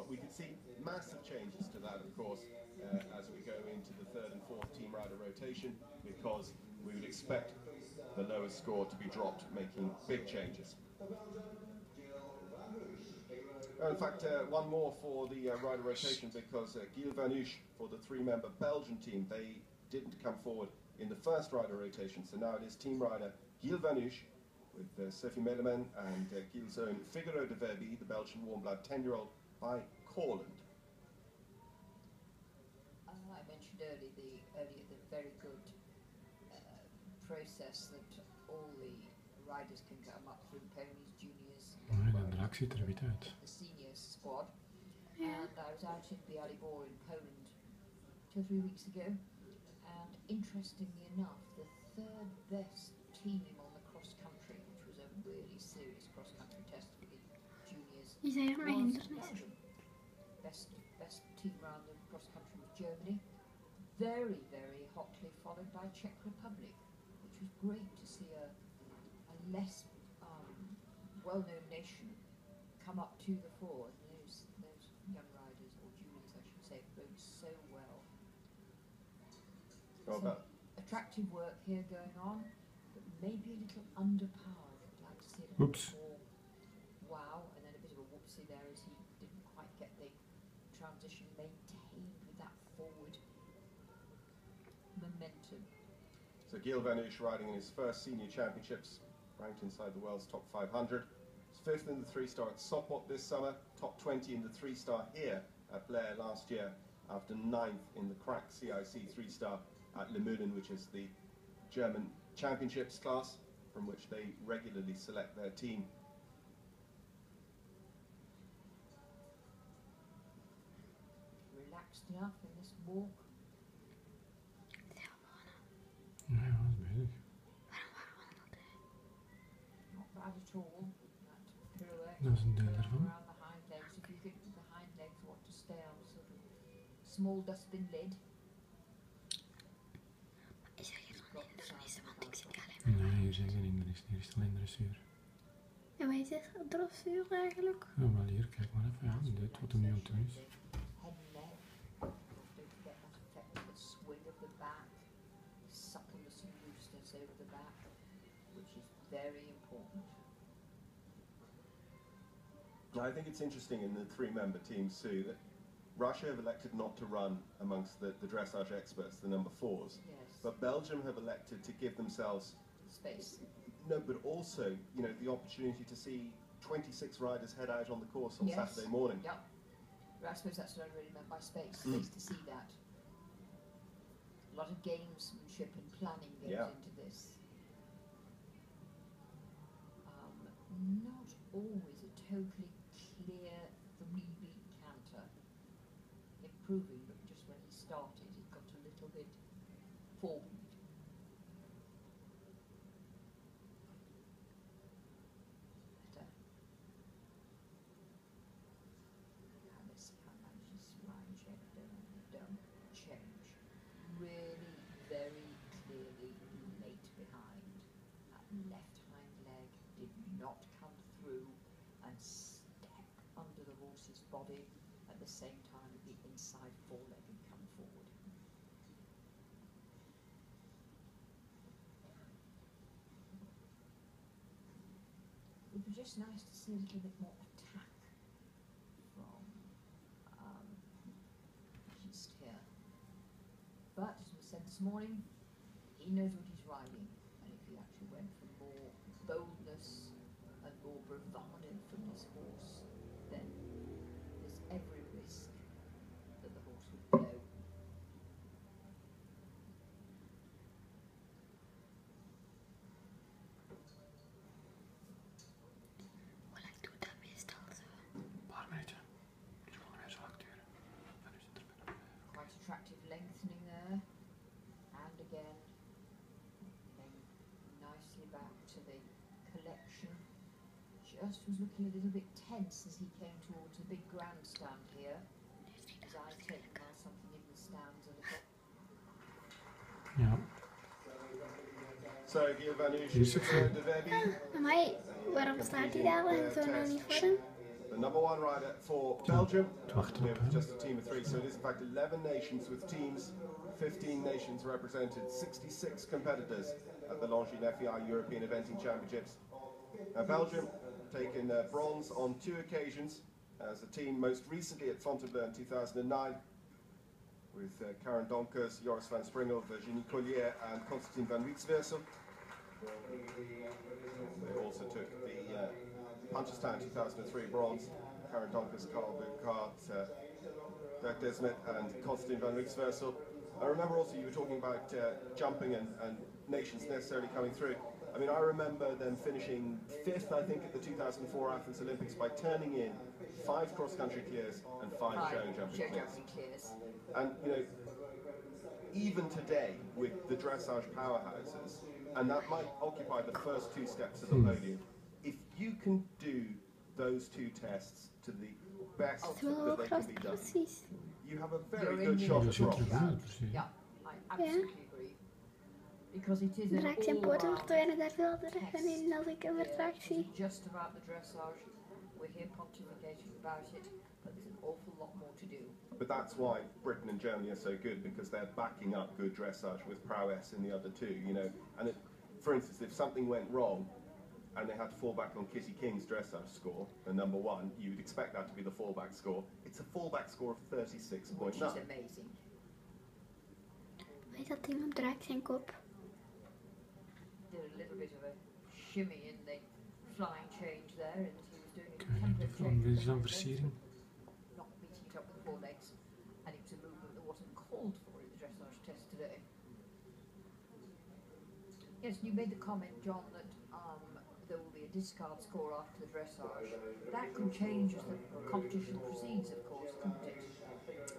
we could see massive changes to that, of course, as we go into the third and fourth team rider rotation, because we would expect the lowest score to be dropped, making big changes. In fact, one more for the rider rotation, because Gilles Vanouche, for the three-member Belgian team, they didn't come forward in the first rider rotation, so now it is team rider Gilles Vanouche with Sophie Melemen and Gilles' own Figaro de Verbi, the Belgian warm-blood 10-year-old by Corland. I mentioned earlier the very good process that all the riders can come up through ponies, juniors, Draak ziet er wit uit. The senior squad. And I was out in Bialybor in Poland 2 or 3 weeks ago, and interestingly enough, the third best team on the cross country, which was a really serious cross country test for the juniors, was best team round the cross country was Germany. Very, very hotly followed by Czech Republic, which was great to see a less well-known nation come up to the fore. And those young riders, or juniors I should say, rode so well. Some attractive work here going on, but maybe a little underpowered. I'd like to see a little more wow, and then a bit of a whoopsie there as he didn't quite get the transition maintained with that forward momentum. So Gilles Vanouche riding in his first senior championships, ranked inside the world's top 500. He's 5th in the 3-star at Sopot this summer, top 20 in the 3-star here at Blair last year, after 9th in the crack CIC 3-star at Le Moulin, which is the German championships class from which they regularly select their team. Relaxed enough in this walk. Ja, dat is bezig. Not bad at all. That pirouette. Dat is een deel ervan. Around the hind legs. If you think the hind legs want to stay on a sort of small dustbin lid. Nee, hier zijn geen hindernissen, hier is het alleen dressuur. Ja, maar je zegt dressuur eigenlijk? Ja, wel hier, kijk maar even, ja, dit wat er nu aan toe is. Over the back, which is very important. I think it's interesting in the three-member teams too that Russia have elected not to run amongst the dressage experts, the number 4s. Yes. But Belgium have elected to give themselves space. No, but also, you know, the opportunity to see 26 riders head out on the course on Saturday morning. Yeah. I suppose that's what I really meant by space. Space to see that. A lot of gamesmanship and planning goes into this. Not always a totally clear 3-beat canter. Improving, but just when he started, it got a little bit forward. Better. Now let's see how much this line check don't change. Really very clearly late behind. That left hind leg did not come through and step under the horse's body at the same time that the inside foreleg had come forward. It was just nice to see a little bit more attack from just here. But as we said this morning, he knows what he's riding, and if he actually went for more boldness and more bravado from this horse, then there's every risk that the horse would blow. Well, I do that best also. Quite attractive lengthening there, and again nicely back to the collection. Just was looking a little bit tense as he came towards the big grandstand here. His eye taken by something in the stands a little. Ja. So Gilles Vanouche de Verbi. Maar waarom staat hij daar en zo nou niet voor hem? The the number one rider for Belgium. wachten op It was hem. just a team of three, so it is in fact 11 nations with teams, 15 nations represented, 66 competitors at the Longines FEI European Eventing Championships. Belgium taken bronze on 2 occasions as a team, most recently at Fontainebleau in 2009 with Karen Donkers, Joris van Springel, Virginie Collier and Constantine van Wiekswiersel. They also took the Punchestown 2003 bronze, Karen Donkers, Carl Burkhardt, Draak Dressuur and Constantine van Wiekswiersel. I remember also you were talking about jumping and nations necessarily coming through. I mean, I remember them finishing 5th, I think, at the 2004 Athens Olympics by turning in 5 cross-country clears and 5 show jumping clears. And, you know, even today with the dressage powerhouses, and that might occupy the first 2 steps of the podium, if you can do those 2 tests to the best that they can be done, you have a very good shot at bronze. Yeah, I absolutely agree. Because it is Draak zijn poten verdwijnen daar veel terug in als ik een vertraag zie. Just about the dressage. We're here pontificating about it, but there's an awful lot more to do. But that's why Britain and Germany are so good, because they're backing up good dressage with prowess in the other 2, you know. And for instance, if something went wrong and they had to fall back on Kitty King's dressage score, the number 1, you would expect that to be the fallback score. It's a fallback score of 36.9. Which is amazing. Weet dat iemand draakt zijn kop? Did a little bit of a shimmy in the flying change there, and he was doing a Kijk, tempo de change. Dit is dan versiering. Not meeting it up with the 4 legs, and it was a movement that wasn't called for in the dressage test today. Yes, you made the comment, John, that there will be a discard score after the dressage. That can change as the competition proceeds, of course, couldn't it?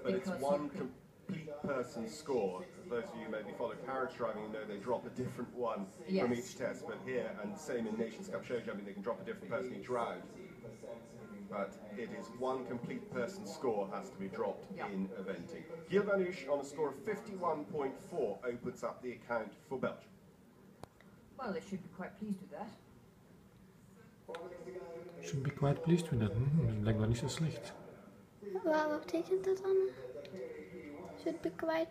But Because it's one complete person score. Those of you who maybe follow carriage driving know they drop a different one from each test, but here, and same in Nations Cup show jumping, they can drop a different person each round. But it is one complete person score has to be dropped in eventing. Gilles Van Oost on a score of 51.4 opens up the account for Belgium. Well, they should be quite pleased with that. Should be quite pleased with that. Dat is blijkbaar niet zo slecht. Wat betekent dat dan? Should be quite